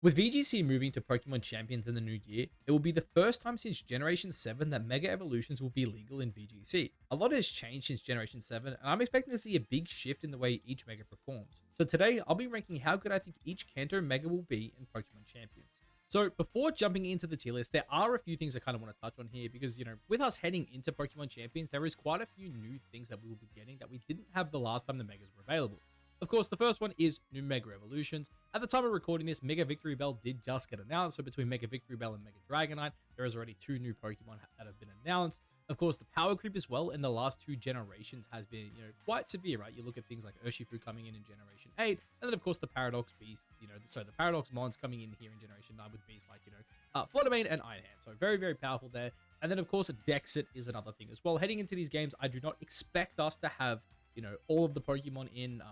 With VGC moving to Pokemon Champions in the new year, it will be the first time since Generation 7 that Mega Evolutions will be legal in VGC. A lot has changed since Generation 7, and I'm expecting to see a big shift in the way each Mega performs. So today, I'll be ranking how good I think each Kanto Mega will be in Pokemon Champions. So before jumping into the tier list, there are a few things I kind of want to touch on here because, with us heading into Pokemon Champions, there is quite a few new things that we will be getting that we didn't have the last time the Megas were available. Of course, the first one is new Mega Evolutions. At the time of recording this, Mega Victory Bell did just get announced, so between Mega Victory Bell and Mega Dragonite, there is already 2 new Pokemon that have been announced. Of course, the power creep as well in the last 2 generations has been, quite severe, right? You look at things like Urshifu coming in Generation 8, and then of course the Paradox Beasts, the Paradox Mons coming in here in Generation 9 with beasts like, Fluttermane and Iron Hand. So very, very powerful there. And then of course Dexit is another thing as well. Heading into these games, I do not expect us to have all of the Pokemon in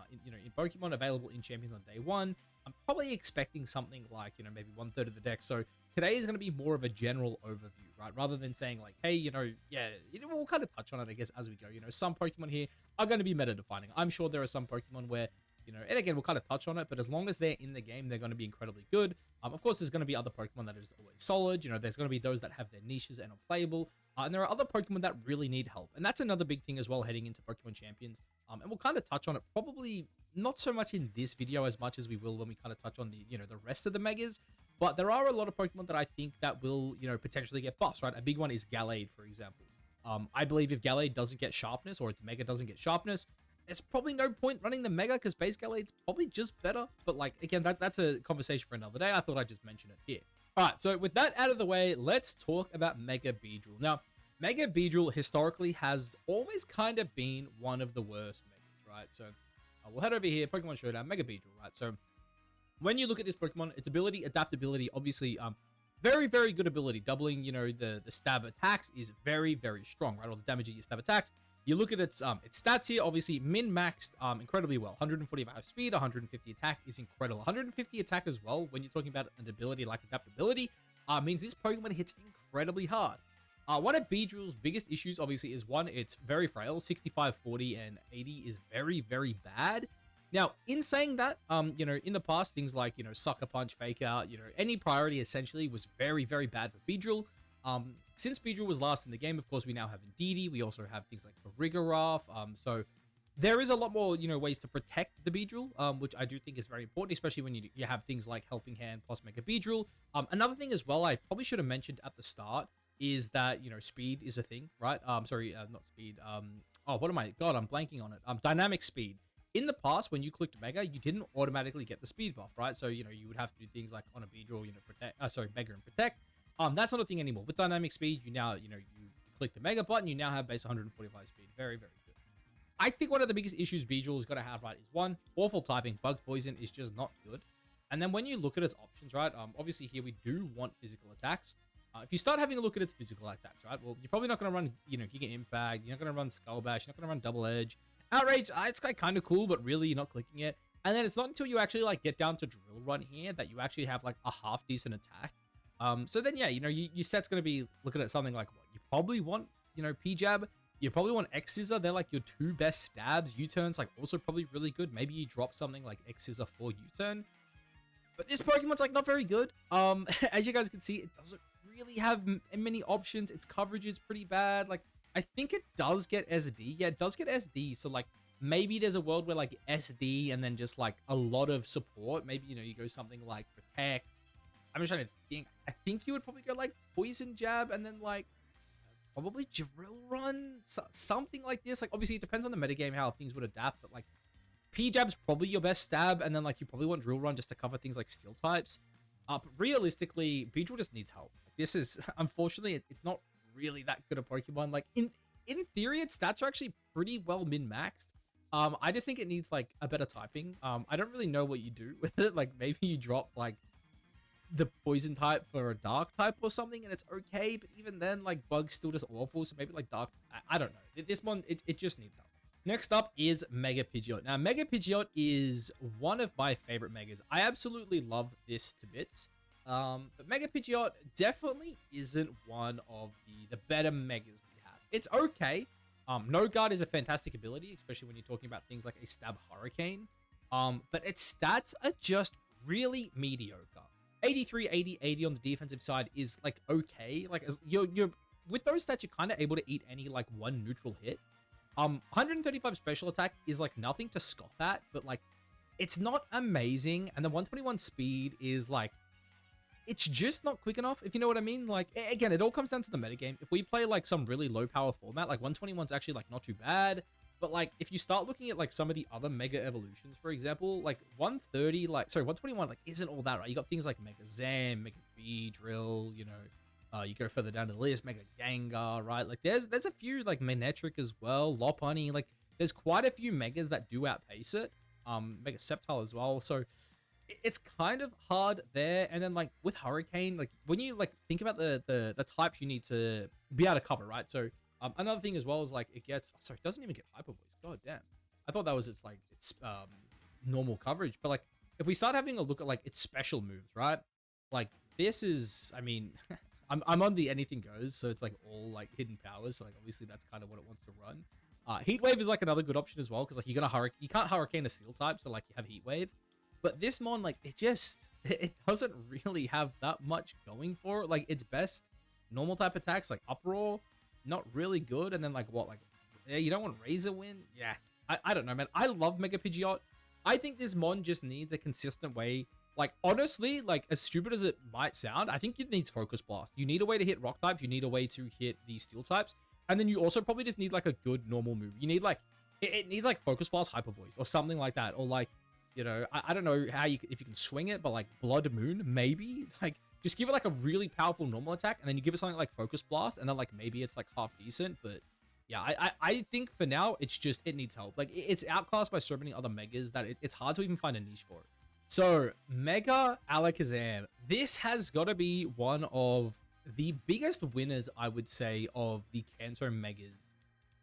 Pokemon available in Champions on day 1. I'm probably expecting something like, maybe 1/3 of the deck. So today is going to be more of a general overview, right? Rather than saying like, hey, we'll kind of touch on it, I guess, as we go. Some Pokemon here are going to be meta defining. I'm sure there are some Pokemon where, and again, we'll kind of touch on it, but as long as they're in the game, they're going to be incredibly good. Of course, there's going to be other Pokemon that is always solid. There's going to be those that have their niches and are playable. And there are other Pokemon that really need help. And that's another big thing as well heading into Pokemon Champions. And we'll kind of touch on it probably not so much in this video as much as we will when we kind of touch on the, the rest of the Megas. But there are a lot of Pokemon that I think that will, potentially get buffs, right? A big one is Gallade, for example. I believe if Gallade doesn't get sharpness or its Mega doesn't get sharpness, there's probably no point running the Mega because base Gallade's probably just better. But like, again, that's a conversation for another day. I thought I'd just mention it here. All right, so with that out of the way, let's talk about Mega Beedrill. Now, Mega Beedrill historically has always kind of been one of the worst Megas, right? So we'll head over here, Pokemon Showdown, Mega Beedrill, right? So when you look at this Pokemon, its ability, adaptability, obviously, very, very good ability. Doubling, the stab attacks is very, very strong, right? Or the damage of your stab attacks. You look at its stats here, obviously min-maxed incredibly well. 145 speed, 150 attack is incredible. 150 attack as well, when you're talking about an ability like adaptability, means this Pokemon hits incredibly hard. One of Beedrill's biggest issues, obviously, is one, it's very frail. 65, 40, and 80 is very, very bad. Now, in saying that, in the past, things like, Sucker Punch, Fake Out, any priority essentially was very, very bad for Beedrill. Since Beedrill was last in the game, of course, we now have Indeedee. We also have things like Rigoroth. So there is a lot more, ways to protect the Beedrill, which I do think is very important, especially when you have things like Helping Hand plus Mega Beedrill. Another thing as well, I probably should have mentioned at the start, is that, speed is a thing, right? Not speed. What am I? God, I'm blanking on it. Dynamic speed. In the past, when you clicked Mega, you didn't automatically get the speed buff, right? So, you would have to do things like on a Beedrill, Mega and Protect. That's not a thing anymore. With dynamic speed, you now, you click the Mega button, you now have base 145 speed. Very, very good. I think one of the biggest issues Beedrill is going to have, right, is one, awful typing. Bug Poison is just not good. And then when you look at its options, right, obviously here we do want physical attacks. If you start having a look at its physical attacks, right, well, you're probably not going to run, Giga Impact. You're not going to run Skull Bash. You're not going to run Double Edge. Outrage, it's kind of cool, but really you're not clicking it. And then it's not until you actually, like, get down to Drill Run here that you actually have, like, a half-decent attack. So then, yeah, your set's going to be looking at something like what? You probably want, P-Jab. You probably want X-Scissor. They're, like, your 2 best stabs. U-Turn's, like, also probably really good. Maybe you drop something like X-Scissor for U-Turn. But this Pokemon's, like, not very good. As you guys can see, it doesn't really have many options. Its coverage is pretty bad. Like, I think it does get SD. Yeah, it does get SD. So, like, maybe there's a world where, like, SD and then just, like, a lot of support. Maybe, you go something like Protect. I'm just trying to think. I think you would probably go, like, Poison Jab and then, like, probably Drill Run. Something like this. Like, obviously, it depends on the metagame how things would adapt. But, like, P-Jab's probably your best stab. And then, like, you probably want Drill Run just to cover things like Steel types. But realistically, Beedrill just needs help. This is, unfortunately, it's not really that good a Pokemon. Like, in theory, its stats are actually pretty well min-maxed. I just think it needs, like, a better typing. I don't really know what you do with it. Like, maybe you drop, like, the Poison type for a Dark type or something, and it's okay. But even then, like, Bug's still just awful. So maybe, like, Dark, I don't know. This one, it just needs help. Next up is Mega Pidgeot. Now, Mega Pidgeot is one of my favorite Megas. I absolutely love this to bits. But Mega Pidgeot definitely isn't one of the better Megas we have. It's okay. No Guard is a fantastic ability, especially when you're talking about things like a Stab Hurricane. But its stats are just really mediocre. 83, 80, 80 on the defensive side is like okay. Like as you're with those stats, you're kind of able to eat any like one neutral hit. 135 special attack is like nothing to scoff at, but like it's not amazing. And the 121 speed is like, it's just not quick enough, if you know what I mean. Like, again, it all comes down to the metagame. If we play like some really low power format, like 121's actually like not too bad. But like, if you start looking at like some of the other Mega evolutions, for example, like 130, like, sorry, 121, like isn't all that, right? You got things like Mega Zam, Mega Beedrill, you know, you go further down the list, Mega Gengar, right? Like there's a few like Manectric as well, Lopunny, like there's quite a few Megas that do outpace it. Mega Sceptile as well. So it's kind of hard there. And then like with Hurricane, like when you like think about the types you need to be able to cover, right? So another thing as well is like it gets, oh, sorry, it doesn't even get Hyper Voice. God damn. I thought that was its like its normal coverage. But like if we start having a look at like its special moves, right? Like this is, I mean, I'm on the anything goes, so it's like all like hidden powers. So like obviously that's kind of what it wants to run. Heat Wave is like another good option as well, because like you can't Hurricane a Steel type, so like you have Heat Wave. But this mon, like it doesn't really have that much going for it. Like its best normal type attacks, like Uproar, not really good. And then like what, like yeah, you don't want Razor Wind? Yeah, I don't know, man. I love Mega Pidgeot. I think this mon just needs a consistent way. Like honestly, like as stupid as it might sound, I think it needs Focus Blast. You need a way to hit Rock types. You need a way to hit the Steel types. And then you also probably just need like a good normal move. You need like, it needs like Focus Blast Hyper Voice or something like that. Or like, you know, I don't know how if you can swing it, but like Blood Moon, maybe. Like just give it like a really powerful normal attack and then you give it something like Focus Blast and then like maybe it's like half decent. But yeah, I think for now, it's just, it needs help. Like it's outclassed by so many other Megas that it's hard to even find a niche for it. So Mega Alakazam, this has got to be one of the biggest winners, I would say, of the Kanto Megas,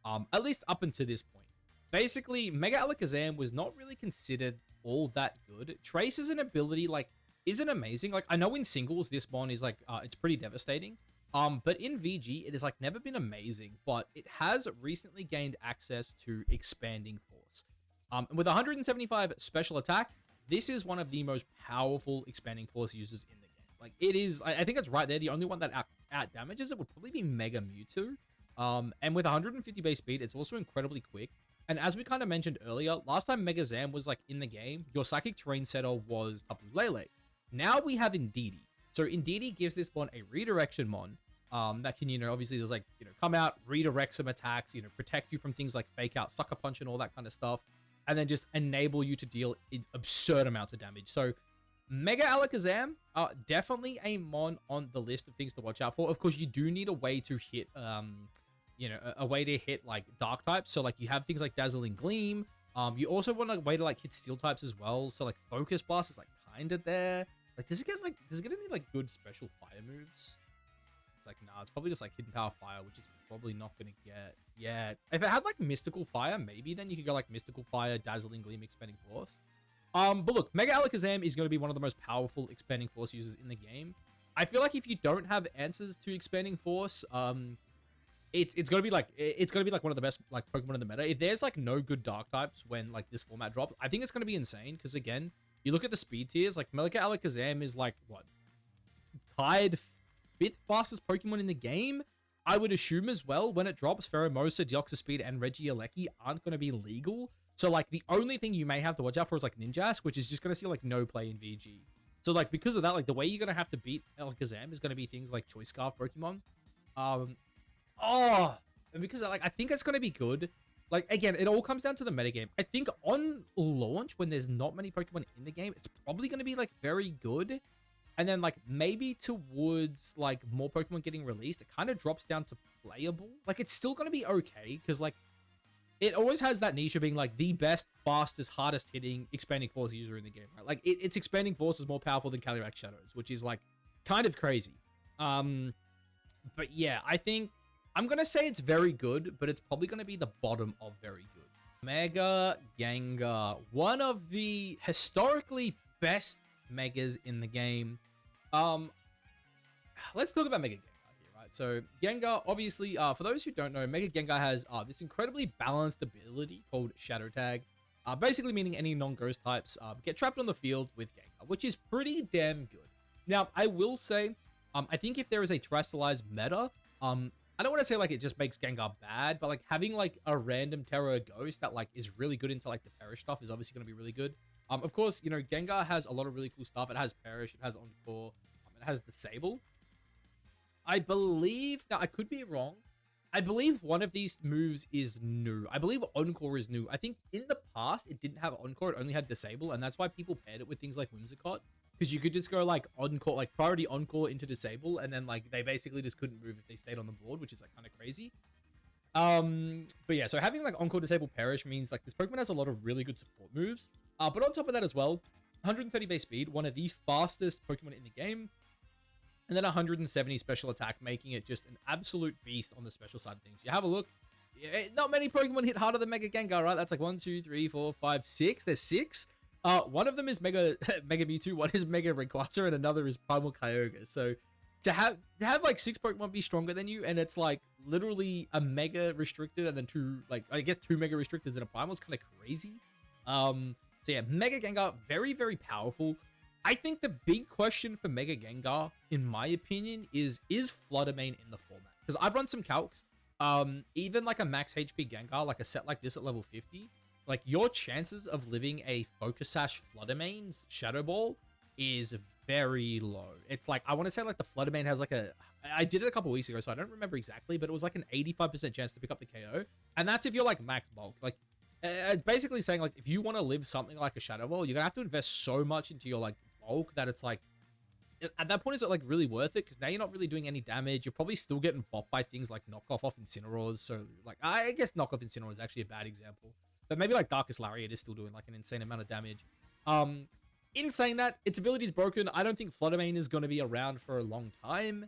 at least up until this point. Basically, Mega Alakazam was not really considered all that good. Trace as an ability, like, isn't amazing. Like, I know in singles, this mon is, like, it's pretty devastating. But in VG, it has, like, never been amazing, but it has recently gained access to Expanding Force. With 175 special attack, this is one of the most powerful Expanding Force users in the game. Like it is, I think it's right there. The only one that out damages it would probably be Mega Mewtwo. And with 150 base speed, it's also incredibly quick. And as we kind of mentioned earlier, last time Mega Zam was like in the game, your Psychic Terrain Setter was Tapu Lele. Now we have Indeedee. So Indeedee gives this mon a redirection mon that can, you know, obviously there's like, you know, come out, redirect some attacks, you know, protect you from things like Fake Out, Sucker Punch, and all that kind of stuff. And then just enable you to deal absurd amounts of damage. So Mega Alakazam, definitely a mon on the list of things to watch out for. Of course, you do need a way to hit, you know, a way to hit like dark types. So like you have things like Dazzling Gleam. You also want a way to like hit steel types as well. So like Focus Blast is like kind of there. Like does it get any like good special fire moves? It's like, nah, it's probably just like Hidden Power Fire, which is probably not gonna get. Yeah, if it had like Mystical Fire, maybe then you could go like Mystical Fire, Dazzling Gleam, Expanding Force. But look, Mega Alakazam is going to be one of the most powerful Expanding Force users in the game. I feel like if you don't have answers to Expanding Force, it's going to be like one of the best like Pokemon in the meta. If there's like no good Dark types when like this format drops, I think it's going to be insane. Because again, you look at the speed tiers, like Mega Alakazam is like what, tied 5th fastest Pokemon in the game. I would assume as well when it drops, Pheromosa, Deoxyspeed, and Regieleki aren't going to be legal. So, like, the only thing you may have to watch out for is, like, Ninjask, which is just going to see, like, no play in VG. So, like, because of that, like, the way you're going to have to beat Alakazam is going to be things like Choice Scarf Pokemon. And because, like, I think it's going to be good. Like, again, it all comes down to the metagame. I think on launch, when there's not many Pokemon in the game, it's probably going to be, like, very good. And then, like, maybe towards, like, more Pokemon getting released, it kind of drops down to playable. Like, it's still going to be okay, because, like, it always has that niche of being like the best, fastest, hardest hitting Expanding Force user in the game, right? Like its Expanding Force is more powerful than Calyrex Shadows, which is like kind of crazy. But yeah, I think I'm going to say it's very good, but it's probably going to be the bottom of very good. Mega Gengar, one of the historically best Megas in the game. Let's talk about Mega Gengar. So Gengar, obviously, for those who don't know, Mega Gengar has this incredibly balanced ability called Shadow Tag, basically meaning any non-ghost types get trapped on the field with Gengar, which is pretty damn good. Now, I will say, I think if there is a terrestrialized meta, I don't want to say like it just makes Gengar bad, but like having like a random Terra Ghost that like is really good into like the Perish stuff is obviously going to be really good. Of course, you know, Gengar has a lot of really cool stuff. It has Perish, it has Encore, it has Disable. I believe, now I could be wrong, I believe one of these moves is new. I believe Encore is new. I think in the past, it didn't have Encore, it only had Disable, and that's why people paired it with things like Whimsicott, because you could just go like Encore, like priority Encore into Disable, and then like they basically just couldn't move if they stayed on the board, which is like kind of crazy. But yeah, so having like Encore, Disable, Perish means like this Pokemon has a lot of really good support moves. But on top of that as well, 130 base speed, one of the fastest Pokemon in the game, and then 170 special attack, making it just an absolute beast on the special side of things. You have a look. Not many Pokemon hit harder than Mega Gengar, right? That's like 1, 2, 3, 4, 5, 6. There's 6. One of them is Mega Mewtwo, one is Mega Rayquaza, and another is Primal Kyogre. So to have like 6 Pokemon be stronger than you, and it's like literally a Mega Restricted and then 2, like I guess 2 Mega Restricteds and a Primal is kind of crazy. So yeah, Mega Gengar, very, very powerful. I think the big question for Mega Gengar, in my opinion, is Flutter Mane in the format? Because I've run some calcs. Even like a max HP Gengar, like a set like this at level 50, like your chances of living a Focus Sash Flutter Mane's Shadow Ball is very low. It's like, I want to say like the Flutter Mane has like I did it a couple weeks ago, so I don't remember exactly, but it was like an 85% chance to pick up the KO. And that's if you're like max bulk. Like, it's basically saying like, if you want to live something like a Shadow Ball, you're going to have to invest so much into your like bulk that it's like, at that point, is it like really worth it? Because now you're not really doing any damage. You're probably still getting bopped by things like knockoff off Incineroars. So like, I guess knockoff Incineroar is actually a bad example. But maybe like Darkest Lariat is still doing like an insane amount of damage. In saying that, its ability is broken. I don't think Flutter Mane is going to be around for a long time.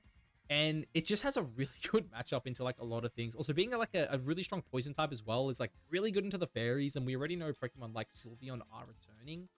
And it just has a really good matchup into like a lot of things. Also, being like a really strong poison type as well is like really good into the fairies. And we already know Pokemon like Sylveon are returning.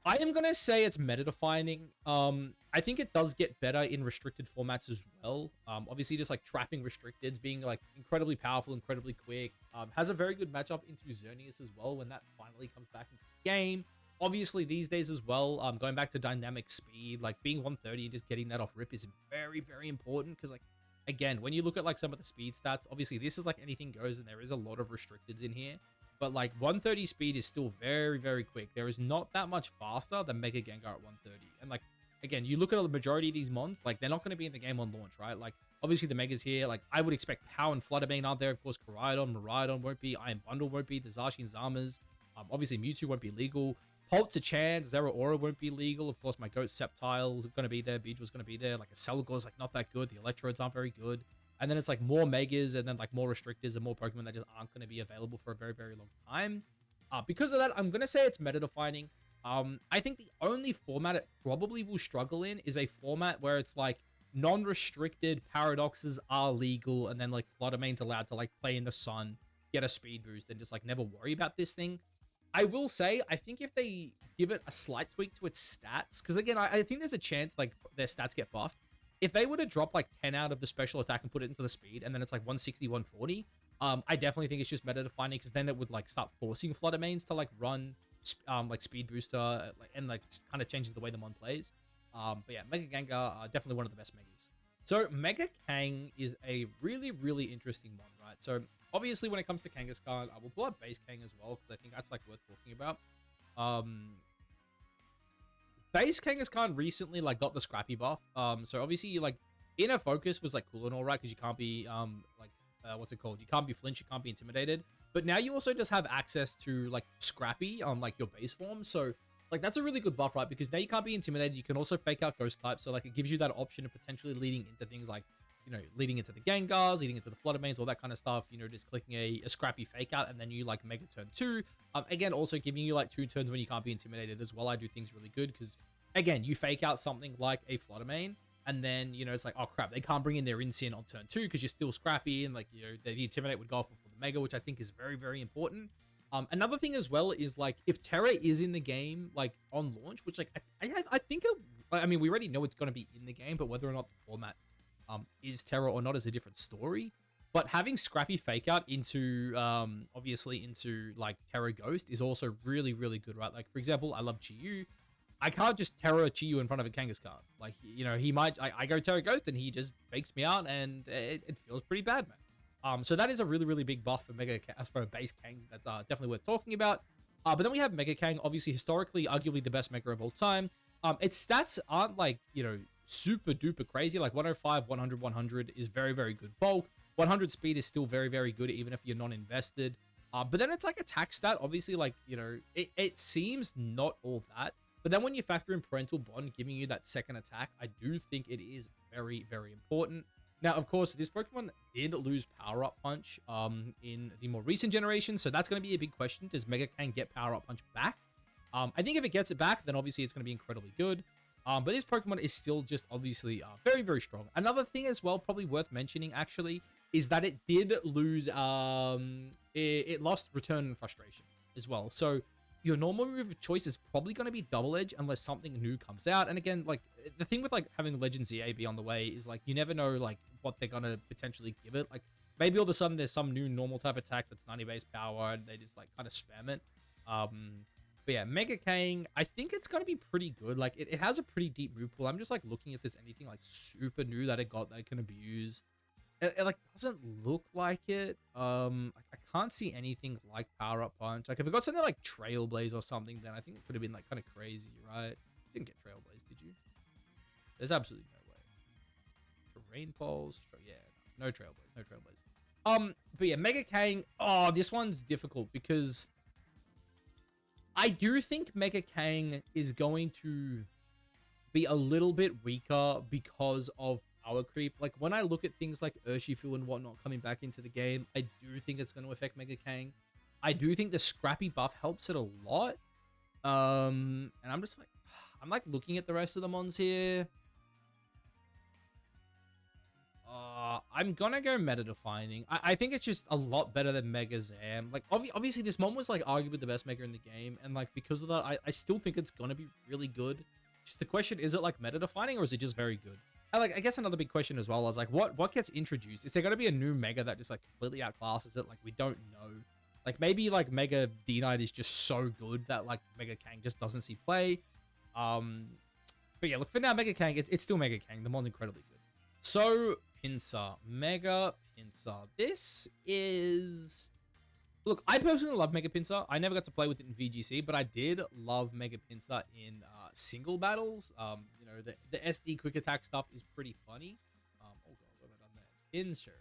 I am going to say it's meta defining. I think it does get better in restricted formats as well. Obviously, just like trapping restricteds, being like incredibly powerful, incredibly quick. Has a very good matchup into Xerneas as well when that finally comes back into the game. Obviously, these days as well, going back to dynamic speed, like being 130 and just getting that off rip is very, very important. Because like, again, when you look at like some of the speed stats, obviously this is like anything goes and there is a lot of restricteds in here. But like 130 speed is still very, very quick. There is not that much faster than Mega Gengar at 130. And like, again, you look at the majority of these mons, like they're not going to be in the game on launch, right? Like, obviously the Megas here, like I would expect Pow and Flutter Mane aren't there. Of course, Koraidon, Miraidon won't be. Iron Bundle won't be. The Zashi and Zamas. Obviously Mewtwo won't be legal. Poltachance, Zeraora won't be legal. Of course, my Goat Sceptile's going to be there. Beedrill's going to be there. Like a Selgor's like not that good. The Electrodes aren't very good. And then it's like more Megas and then like more Restrictors and more Pokemon that just aren't going to be available for a very, very long time. Because of that, I'm going to say it's meta defining. I think the only format it probably will struggle in is a format where it's like non-restricted paradoxes are legal and then like Flutter Mane's allowed to like play in the sun, get a speed boost and just like never worry about this thing. I will say, I think if they give it a slight tweak to its stats, because again, I think there's a chance like their stats get buffed. If they were to drop like 10 out of the special attack and put it into the speed, and then it's like 160, 140, I definitely think it's just meta defining, because then it would like start forcing Flutter Manes to like run like speed booster, and like just kind of changes the way the mon plays. But yeah, Mega Gengar, definitely one of the best Megas. So Mega Kang is a really, really interesting mon, right? So obviously when it comes to Kangaskhan, I will pull up base Kang as well, because I think that's like worth talking about. Base Kangaskhan recently like got the Scrappy buff. So obviously like Inner Focus was like cool and all right, because you can't be what's it called? You can't be flinch, you can't be intimidated. But now you also just have access to like Scrappy on like your base form. So like that's a really good buff, right? Because now you can't be intimidated. You can also fake out Ghost type. So like it gives you that option of potentially leading into things like, you know, leading into the Gengars, leading into the Flutter Manes, all that kind of stuff. You know, just clicking a Scrappy fake out and then you like Mega turn 2. Again, also giving you like 2 turns when you can't be intimidated as well. I do things really good because again, you fake out something like a Flutter Mane. And then, you know, it's like, oh crap, they can't bring in their Incin on turn 2 because you're still Scrappy, and like, you know, the Intimidate would go off before the Mega, which I think is very, very important. Another thing as well is like, if Terra is in the game, like on launch, which like, I think, I mean, we already know it's going to be in the game, but whether or not the format is Terra or not is a different story. But having Scrappy fake out into, obviously into like Terra Ghost is also really, really good, right? Like, for example, I love GU. I can't just Terra Chiyu in front of a Kangaskhan. Like, you know, he might, I go Terra Ghost and he just fakes me out and it feels pretty bad, man. So that is a really, really big buff for a base Kang. That's definitely worth talking about. But then we have Mega Kang, obviously historically, arguably the best Mega of all time. Its stats aren't like, you know, super duper crazy. Like 105, 100, 100 is very, very good bulk. 100 speed is still very, very good, even if you're non-invested. But then it's like attack stat, obviously, like, you know, it seems not all that. But then when you factor in Parental Bond giving you that second attack, I do think it is very, very important. Now, of course, this Pokemon did lose Power Up Punch in the more recent generation, so that's going to be a big question. Does Mega Kang get Power Up Punch back? I think if it gets it back, then obviously it's going to be incredibly good. But this Pokemon is still just obviously very, very strong. Another thing as well, probably worth mentioning actually, is that it did lose, it lost Return and Frustration as well. So your normal move of choice is probably going to be Double Edge unless something new comes out. And again, like the thing with like having Legend ZA be on the way is like, you never know like what they're going to potentially give it. Like maybe all of a sudden there's some new normal type attack that's 90 base power and they just like kind of spam it. But yeah, Mega Kang, I think it's going to be pretty good. Like it has a pretty deep move pool. I'm just like looking if there's anything like super new that it got that it can abuse. It like doesn't look like it. I can't see anything like Power Up Punch. Like if it got something like Trailblaze or something, then I think it could have been like kind of crazy, right? Didn't get Trailblaze, did you? There's absolutely no way. Terrain Pulse, yeah, no Trailblaze, no Trailblaze. But yeah, Mega Kang. Oh, this one's difficult because I do think Mega Kang is going to be a little bit weaker because of power creep. Like when I look at things like Urshifu and whatnot coming back into the game, I do think it's going to affect Mega Kang. I do think the Scrappy buff helps it a lot. And I'm just like, I'm like looking at the rest of the mons here. I'm gonna go meta defining. I think it's just a lot better than Mega Zam. Like obviously this mon was like arguably the best Mega in the game, and like because of that, I still think it's gonna be really good. Just the question, is it like meta defining or is it just very good? And like I guess another big question as well is like what gets introduced? Is there gonna be a new Mega that just like completely outclasses it? Like we don't know. Like maybe like Mega D-Knight is just so good that like Mega Kang just doesn't see play. But yeah, look, for now Mega Kang, it's still Mega Kang. The mon's incredibly good. So Pinsir, Mega Pinsir. This is... Look, I personally love Mega Pinsir. I never got to play with it in VGC, but I did love Mega Pinsir in single battles. You know, the SD quick attack stuff is pretty funny. Oh god, what have I done there? Pinsir.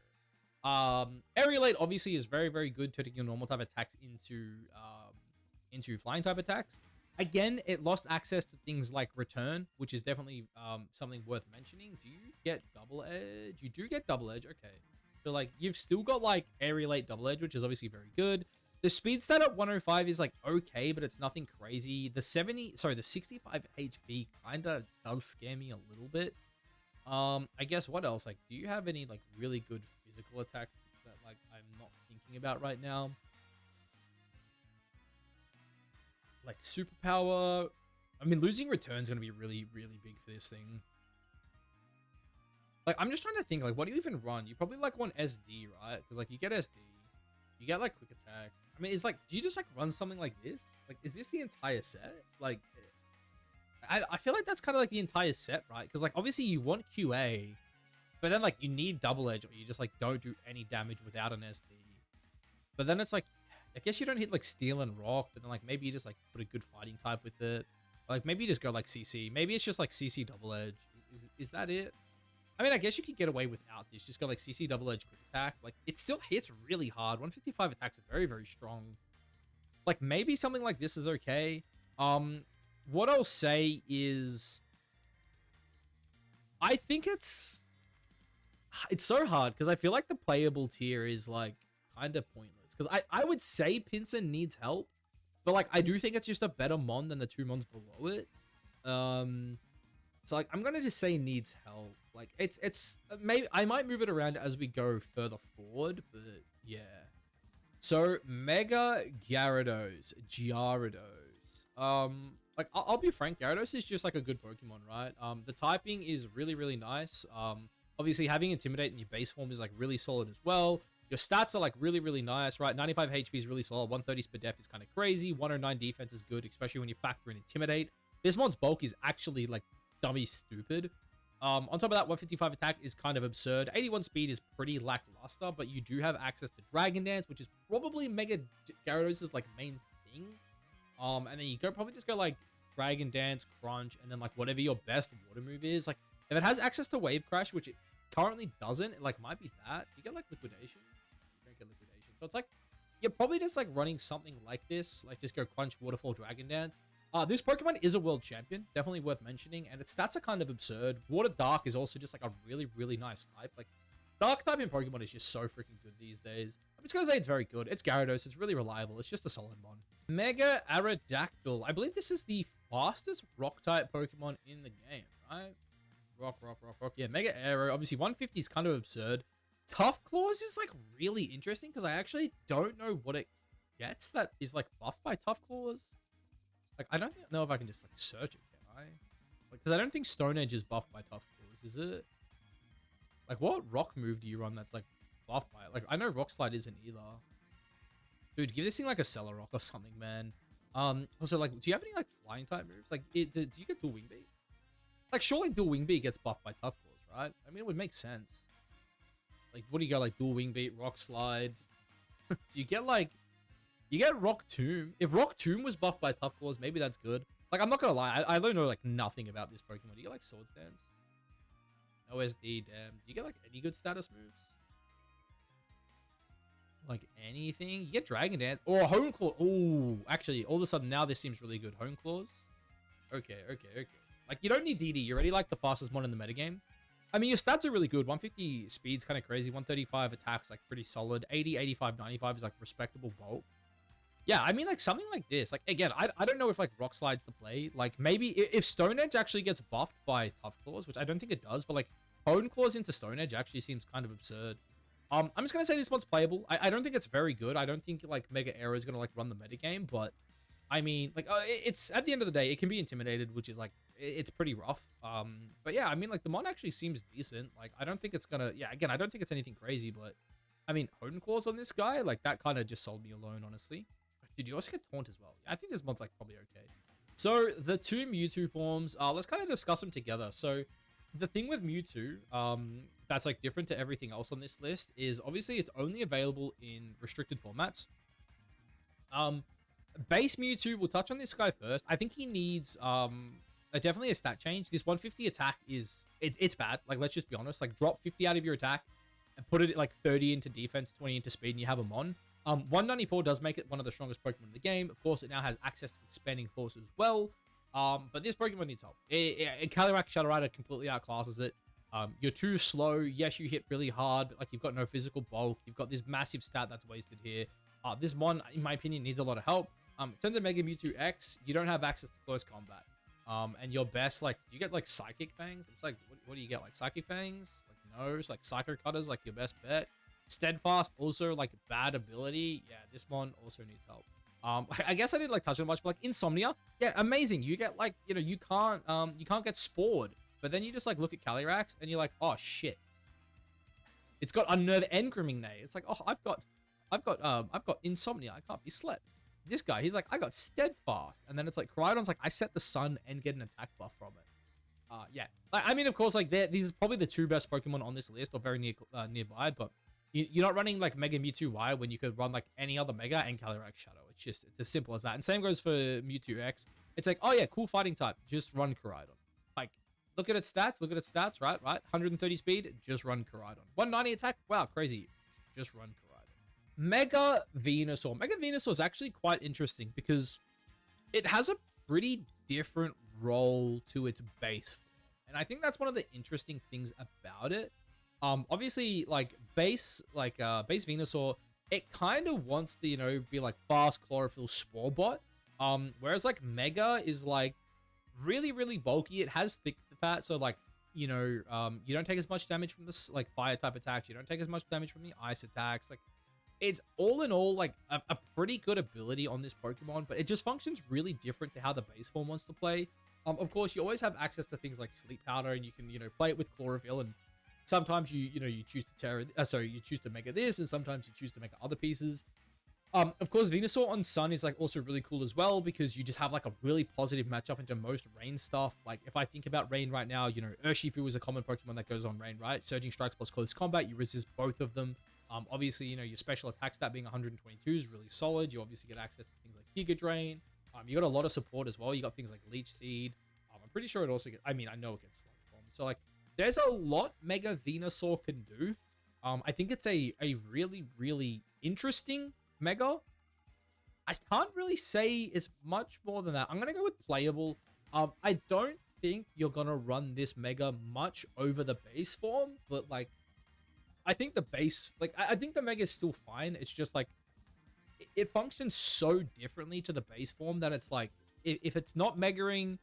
Aerialate obviously is very, very good turning your normal type attacks into flying type attacks. Again, it lost access to things like Return, which is definitely something worth mentioning. Do you get Double Edge? You do get Double Edge, okay. So, like, you've still got, like, Aerialate Double Edge, which is obviously very good. The speed stat at 105 is, like, okay, but it's nothing crazy. The 65 HP kind of does scare me a little bit. I guess what else? Like, do you have any, like, really good physical attacks that, like, I'm not thinking about right now? Like superpower. I mean, losing Return is going to be really, really big for this thing. Like, I'm just trying to think, like, what do you even run? You probably, like, want SD, right? Because, like, you get SD. You get, like, quick attack. I mean, it's like, do you just, like, run something like this? Like, is this the entire set? Like, I feel like that's kind of, like, the entire set, right? Because, like, obviously you want QA, but then, like, you need Double Edge, or you just, like, don't do any damage without an SD. But then it's, like, I guess you don't hit like Steel and Rock, but then like maybe you just like put a good fighting type with it. Like maybe you just go like CC. Maybe it's just like CC Double Edge. Is that it? I mean, I guess you could get away without this. Just go like CC Double Edge quick attack. Like it still hits really hard. 155 attacks are very, very strong. Like maybe something like this is okay. What I'll say is I think it's so hard because I feel like the playable tier is like kind of pointless. Because I would say Pinsir needs help, but like I do think it's just a better mon than the two mons below it. So like I'm gonna just say needs help. Like it's maybe I might move it around as we go further forward, but yeah. So Mega Gyarados. Like I'll be frank, Gyarados is just like a good Pokemon, right? The typing is really, really nice. Obviously having Intimidate in your base form is like really solid as well. Your stats are like really, really nice, right? 95 HP is really solid. 130 speed def is kind of crazy. 109 defense is good, especially when you factor in Intimidate. This mon's bulk is actually like dummy stupid. On top of that, 155 attack is kind of absurd. 81 speed is pretty lackluster, but you do have access to Dragon Dance, which is probably Mega Gyarados' like main thing. And then you probably just go like Dragon Dance, Crunch, and then like whatever your best water move is. Like if it has access to Wave Crash, which it currently doesn't, it like might be that. You get like Liquidation. You don't get Liquidation. So it's like you're probably just like running something like this. Like just go Crunch, Waterfall, Dragon Dance. This Pokemon is a world champion, definitely worth mentioning, and its stats are kind of absurd. Water Dark is also just like a really, really nice type. Like, Dark type in Pokemon is just so freaking good these days. I'm just gonna say it's very good. It's Gyarados, it's really reliable, it's just a solid mon. Mega Aerodactyl. I believe this is the fastest rock type Pokemon in the game, right? Rock. Yeah, Mega Aero. Obviously, 150 is kind of absurd. Tough Claws is like really interesting because I actually don't know what it gets that is like buffed by Tough Claws. Like, I don't know if I can just, like, search it, can I? Like, because I don't think Stone Edge is buffed by Tough Claws, is it? Like, what rock move do you run that's, like, buffed by it? Like, I know Rock Slide isn't either. Dude, give this thing, like, a Cellar Rock or something, man. Also, like, do you have any, like, flying type moves? Like, do you get Dual Wing Beat? Like, surely Dual Wing Beat gets buffed by Tough Claws, right? I mean, it would make sense. Like, what do you go, like, Dual Wing Beat, Rock Slide? Do you get, like... You get Rock Tomb. If Rock Tomb was buffed by Tough Claws, maybe that's good. Like, I'm not gonna lie, I don't know, like, nothing about this Pokemon. Do you get, like, Sword Stance? OSD, damn. Do you get, like, any good status moves? Like, anything? You get Dragon Dance. Or Hone Claw. Oh, actually, all of a sudden, now this seems really good. Hone Claws? Okay. Like, you don't need DD. You're already, like, the fastest mon in the metagame. I mean, your stats are really good. 150 speed's kind of crazy. 135 attacks, like, pretty solid. 80, 85, 95 is, like, respectable bulk. Yeah, I mean, like, something like this. Like, again, I don't know if, like, Rock Slide's the play. Like, maybe if Stone Edge actually gets buffed by Tough Claws, which I don't think it does, but, like, Hone Claws into Stone Edge actually seems kind of absurd. I'm just going to say this one's playable. I don't think it's very good. I don't think, like, Mega Aero is going to, like, run the metagame, but, I mean, like, it's, at the end of the day, it can be intimidated, which is, like, it's pretty rough. But, yeah, I mean, like, the mon actually seems decent. Like, I don't think it's going to, yeah, again, I don't think it's anything crazy, but, I mean, Hone Claws on this guy, like, that kind of just sold me alone, honestly. Dude, you also get Taunt as well. I think this mod's like probably okay. So the two Mewtwo forms, let's kind of discuss them together. So the thing with Mewtwo, that's like different to everything else on this list is obviously it's only available in restricted formats. Base Mewtwo, we'll touch on this guy first. I think he needs definitely a stat change. This 150 attack is it's bad. Like, let's just be honest. Like, drop 50 out of your attack and put it at like 30 into defense, 20 into speed, and you have a mon. 194 does make it one of the strongest Pokemon in the game. Of course, it now has access to Expanding Force as well. But this Pokemon needs help. Calyrex Shadow Rider completely outclasses it. You're too slow. Yes, you hit really hard, but like you've got no physical bulk. You've got this massive stat that's wasted here. This mon, in my opinion, needs a lot of help. In terms of Mega Mewtwo X, you don't have access to close combat. And your best, like, do you get like Psychic Fangs? It's like, what do you get? Like Psychic Fangs? Like, no, it's like Psycho Cutters, like your best bet. Steadfast, also like bad ability. Yeah, this mon also needs help. I guess I didn't like touch on much, but like Insomnia, yeah, amazing. You get like, you know, you can't get Spored, but then you just like look at Calyrex and you're like, oh shit, it's got Unnerve and Grooming Neigh. It's like, oh, I've got Insomnia. I can't be slept. This guy, he's like, I got Steadfast, and then it's like Koraidon's like, I set the sun and get an attack buff from it. Yeah, I mean, of course, like these are probably the two best Pokemon on this list or very nearby, but you're not running like Mega Mewtwo Y when you could run like any other Mega and Calyrex Shadow. It's as simple as that. And same goes for Mewtwo X. It's like, oh yeah, cool fighting type. Just run Koraidon. Like, look at its stats. Right. 130 speed. Just run Koraidon. 190 attack. Wow, crazy. Just run Koraidon. Mega Venusaur. Mega Venusaur is actually quite interesting because it has a pretty different role to its base form. And I think that's one of the interesting things about it. Obviously, like base Venusaur, it kind of wants to, you know, be like fast Chlorophyll Spore Bot. Whereas like Mega is like really, really bulky. It has thick fat, so like, you know, you don't take as much damage from this like fire type attacks. You don't take as much damage from the ice attacks. Like, it's all in all like a pretty good ability on this Pokemon, but it just functions really different to how the base form wants to play. Of course, you always have access to things like Sleep Powder, and you can, you know, play it with Chlorophyll, and sometimes you choose to you choose to Mega this, and sometimes you choose to Mega other pieces. Of course, Venusaur on Sun is like also really cool as well because you just have like a really positive matchup into most Rain stuff. Like if I think about Rain right now, you know, Urshifu is a common Pokemon that goes on Rain, right? Surging Strikes plus Close Combat, you resist both of them. Obviously, you know, your special attack stat being 122 is really solid. You obviously get access to things like Giga Drain. You got a lot of support as well. You got things like Leech Seed. I'm pretty sure it also gets, I mean, I know it gets Sludge Bomb. So like, there's a lot Mega Venusaur can do. I think it's a really, really interesting Mega. I can't really say it's much more than that. I'm going to go with playable. I don't think you're going to run this Mega much over the base form, but like, I think the base, like, I think the Mega is still fine. It's just like, it functions so differently to the base form that it's like, if it's not Megaing,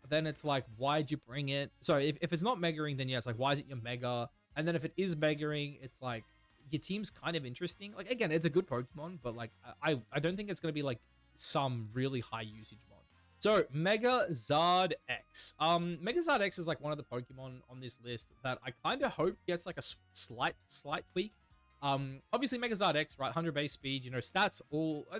then it's like, why'd you bring it? Sorry, if it's not Megaing, then yeah, it's like, why is it your Mega? And then if it is Megaing, it's like, your team's kind of interesting. Like, again, it's a good Pokemon, but like, I don't think it's going to be like some really high usage mod. So, Mega Zard X. Mega Zard X is like one of the Pokemon on this list that I kind of hope gets like a slight tweak. Obviously Mega Zard X, right? 100 base speed, you know, stats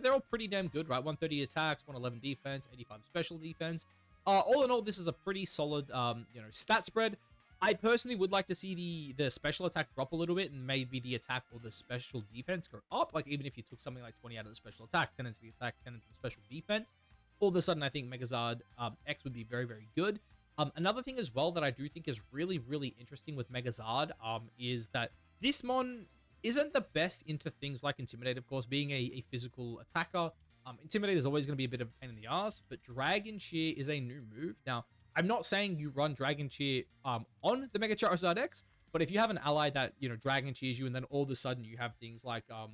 they're all pretty damn good, right? 130 attacks, 111 defense, 85 special defense. All in all, this is a pretty solid, you know, stat spread. I personally would like to see the special attack drop a little bit and maybe the attack or the special defense go up. Like even if you took something like 20 out of the special attack, 10 into the attack, 10 into the special defense. All of a sudden, I think Megazard X would be very, very good. Another thing as well that I do think is really, really interesting with Megazard is that this mon isn't the best into things like Intimidate, of course, being a physical attacker. Intimidate is always going to be a bit of a pain in the ass, but Dragon Cheer is a new move. Now, I'm not saying you run Dragon Cheer on the Mega Charizard X, but if you have an ally that, you know, Dragon Cheers you, and then all of a sudden you have things like, I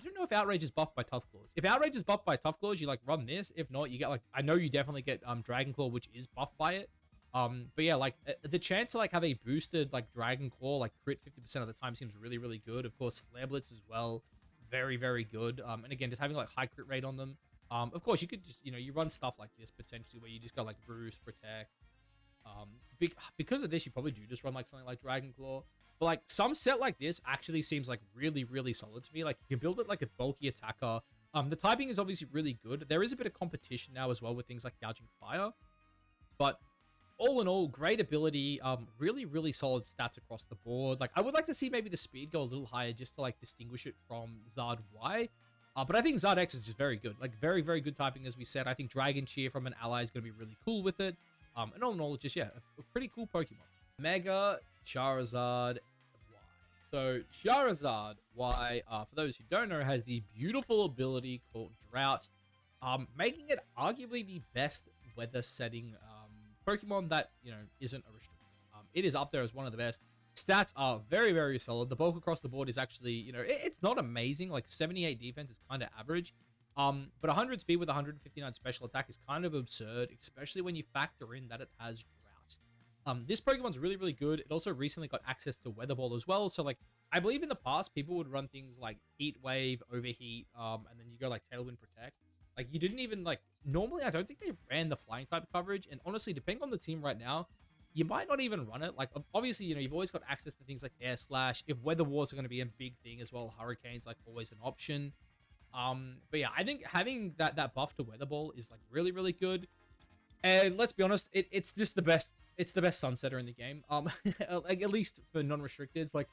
don't know if Outrage is buffed by Tough Claws. If Outrage is buffed by Tough Claws, you, like, run this. If not, you get, like, I know you definitely get Dragon Claw, which is buffed by it. But yeah, like, the chance to, like, have a boosted, like, Dragon Claw, like, crit 50% of the time seems really, really good. Of course, Flare Blitz as well. Very, very good. And again, just having, like, high crit rate on them. Of course, you could just, you know, you run stuff like this, potentially, where you just go, like, Boost, Protect. Because of this, you probably do just run, like, something like Dragon Claw. But, like, some set like this actually seems, like, really, really solid to me. Like, you can build it like a bulky attacker. The typing is obviously really good. There is a bit of competition now as well with things like Gouging Fire. But all in all, great ability. Really, really solid stats across the board. Like, I would like to see maybe the speed go a little higher just to, like, distinguish it from Zard Y. But I think Zard X is just very good. Like, very, very good typing, as we said. I think Dragon Cheer from an ally is going to be really cool with it. And all in all, just, yeah, a pretty cool Pokemon. Mega Charizard Y. So, Charizard Y, for those who don't know, has the beautiful ability called Drought, making it arguably the best weather setting Pokemon that, you know, isn't a restricted. It is up there as one of the best. Stats are very, very solid. The bulk across the board is actually, you know, it's not amazing. Like, 78 defense is kind of average. But 100 speed with 159 special attack is kind of absurd, especially when you factor in that it has Drought. This Pokemon's really, really good. It also recently got access to Weather Ball as well. So, like, I believe in the past, people would run things like Heat Wave, Overheat, and then you go, like, Tailwind Protect. Like, you didn't even, like, normally I don't think they ran the Flying type coverage. And honestly, depending on the team right now, you might not even run it. Like, obviously, you know, you've always got access to things like Air Slash. If Weather Wars are going to be a big thing as well, Hurricane's, like, always an option. But yeah, I think having that buff to Weather Ball is, like, really, really good. And let's be honest, it's just the best. It's the best Sunsetter in the game. Like, at least for non-restricteds. Like,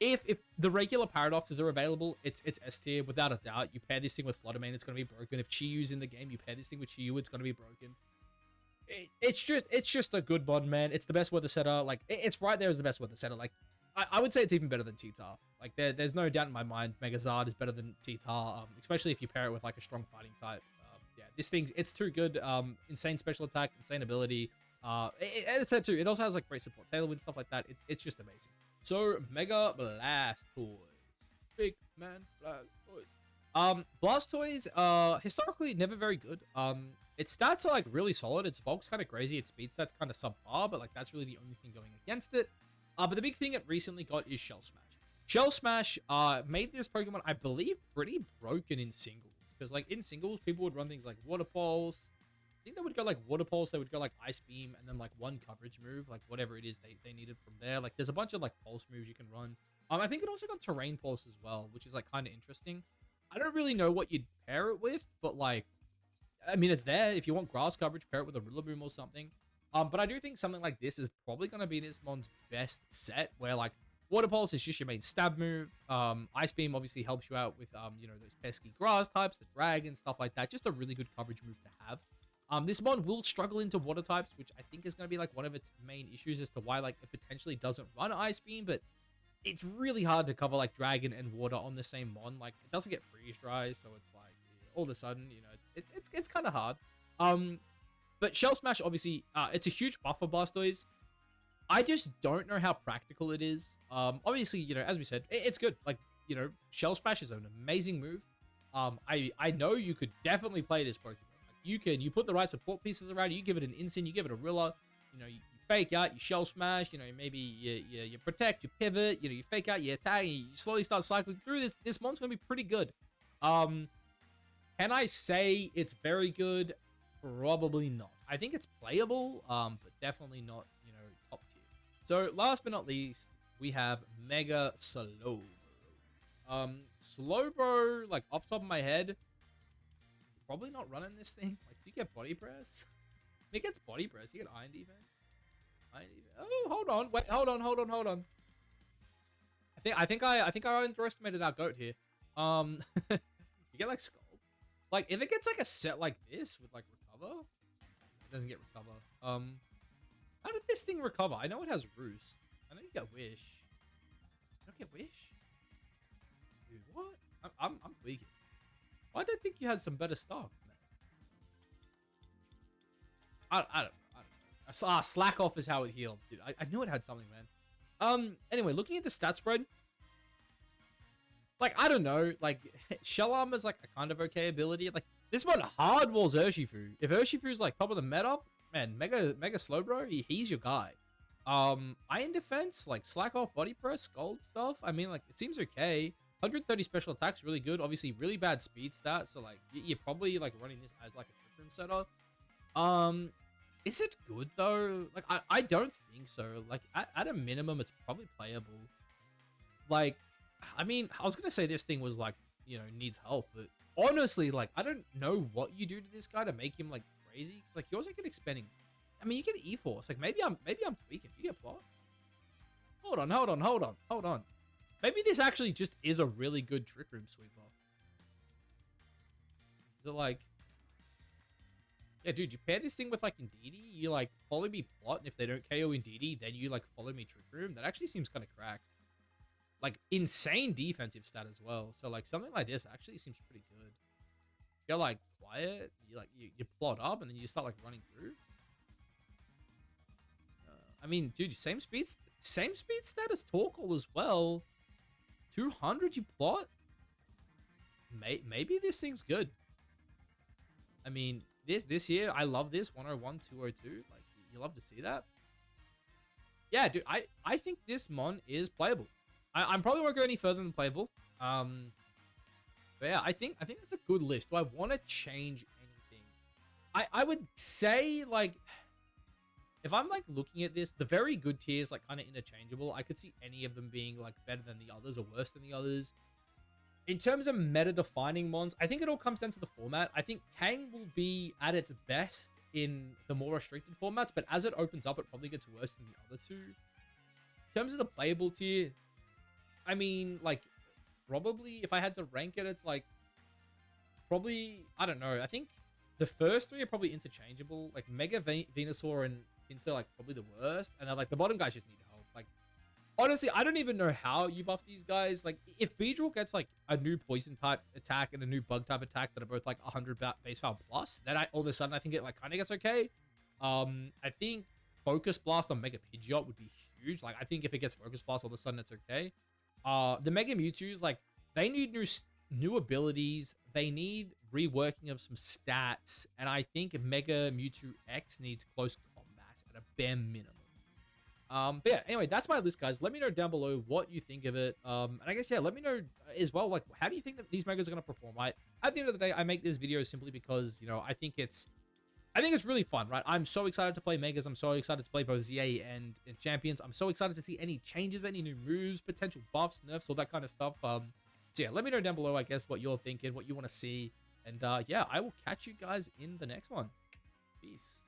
if the regular Paradoxes are available, it's S tier without a doubt. You pair this thing with Fluttermane, it's going to be broken. If Chiyu's in the game, you pair this thing with Chiyu, it's going to be broken. It's just a good mod, man. It's the best weather setter. Like, it's right there as the best weather setter. Like, I would say it's even better than T-Tar. Like, there's no doubt in my mind Megazard is better than T-Tar, especially if you pair it with, like, a strong fighting type. Yeah, this thing's, it's too good. Insane special attack, insane ability. As I said too, it also has, like, great support, Tailwind, stuff like that. It's just amazing. So, Mega Blastoise. Big man Blastoise. Blastoise, historically never very good. Its stats are, like, really solid. Its bulk's kind of crazy. Its speed stats kind of subpar, but, like, that's really the only thing going against it. But the big thing it recently got is Shell Smash. Shell Smash made this Pokemon, I believe, pretty broken in singles. Because, like, in singles, people would run things like Water Pulse. I think they would go, like, Water Pulse. They would go, like, Ice Beam, and then, like, one coverage move. Like, whatever it is they needed from there. Like, there's a bunch of, like, Pulse moves you can run. I think it also got Terrain Pulse as well, which is, like, kind of interesting. I don't really know what you'd pair it with, but like, I mean, it's there. If you want grass coverage, pair it with a Rillaboom or something. But I do think something like this is probably going to be this mon's best set, where like Water Pulse is just your main stab move. Ice Beam obviously helps you out with you know, those pesky grass types, the dragon, stuff like that. Just a really good coverage move to have. This mon will struggle into water types, which I think is going to be like one of its main issues as to why like it potentially doesn't run Ice Beam, but it's really hard to cover like dragon and water on the same mon. Like it doesn't get freeze dry, so it's like all of a sudden, you know, it's kind of hard. But Shell Smash, obviously, it's a huge buff for Blastoise. I just don't know how practical it is. Obviously, you know, as we said, it's good. Like, you know, Shell Smash is an amazing move. I know you could definitely play this Pokemon. Like, you put the right support pieces around it, you give it an Instant, you give it a Rilla, you know, you fake out, you Shell Smash, you know, maybe you protect, you pivot, you know, you fake out, you attack, you slowly start cycling through this. This mon's going to be pretty good. Can I say it's very good? Probably not. I think it's playable, but definitely not, you know, top tier. So last but not least, we have Mega Slowbro. Slowbro, like off the top of my head, probably not running this thing. Like, do you get body press? It gets body press. You get iron defense. Iron defense. Oh, hold on. Wait, hold on. I think I underestimated our goat here. You get like skull. Like if it gets like a set like this with like recover, it doesn't get recover. How did this thing recover? I know it has roost. I know you get wish. You don't get wish. Dude, what? I'm tweaking. Why did I think you had some better stuff, man? I don't know. Slack off is how it healed, dude. I knew it had something, man. Anyway, looking at the stat spread, like I don't know, like Shell Armor's like a kind of okay ability. Like this one hard walls Urshifu. If Urshifu's like top of the meta, man, Mega Slowbro, he's your guy. Iron defense, like slack off body press, gold stuff. I mean, like it seems okay. 130 special attacks, really good. Obviously, really bad speed stat. So like you're probably like running this as like a trick room setup. Is it good though? Like I don't think so. Like at a minimum, it's probably playable. Like, I mean, I was gonna say this thing was like, you know, needs help, but honestly, like I don't know what you do to this guy to make him like crazy. Cause like you also get expanding. I mean, you get E-Force. Like maybe I'm tweaking. You get plot. Hold on. Maybe this actually just is a really good Trick Room sweeper. Is it like... Yeah, dude, you pair this thing with, like, Indeedee, you, like, follow me plot, and if they don't KO Indeedee, then you, like, follow me Trick Room. That actually seems kind of cracked. Like, insane defensive stat as well. So, like, something like this actually seems pretty good. You're, like, quiet, you plot up, and then you start, like, running through. I mean, dude, same speed stat as Torkoal as well. 200 you plot? Maybe this thing's good. I mean, this here, I love this. 101, 202. Like, you love to see that. Yeah, dude, I think this mon is playable. I'm probably won't go any further than playable. But yeah, I think that's a good list. Do I want to change anything? I would say, like... If I'm, like, looking at this, the very good tier is, like, kind of interchangeable. I could see any of them being, like, better than the others or worse than the others. In terms of meta-defining mons, I think it all comes down to the format. I think Kang will be at its best in the more restricted formats, but as it opens up, it probably gets worse than the other two. In terms of the playable tier, I mean, like, probably, if I had to rank it, it's, like, probably, I don't know. I think the first three are probably interchangeable. Like, Mega Venusaur and Pinsir, like, probably the worst. And then, like, the bottom guys just need help. Like, honestly, I don't even know how you buff these guys. Like, if Beedrill gets, like, a new poison type attack and a new bug type attack that are both, like, 100 base power plus, then all of a sudden I think it, like, kind of gets okay. I think Focus Blast on Mega Pidgeot would be huge. Like, I think if it gets Focus Blast, all of a sudden it's okay. The Mega Mewtwo's, like, they need new abilities. They need reworking of some stats. And I think Mega Mewtwo X needs close combat at a bare minimum. But yeah, anyway, that's my list, guys. Let me know down below what you think of it. And I guess, yeah, let me know as well, like, how do you think that these Megas are going to perform, right? At the end of the day, I make this video simply because, you know, I think it's really fun, right? I'm so excited to play Megas. I'm so excited to play both ZA and Champions. I'm so excited to see any changes, any new moves, potential buffs, nerfs, all that kind of stuff. So yeah, let me know down below, I guess, what you're thinking, what you want to see. And yeah, I will catch you guys in the next one. Peace.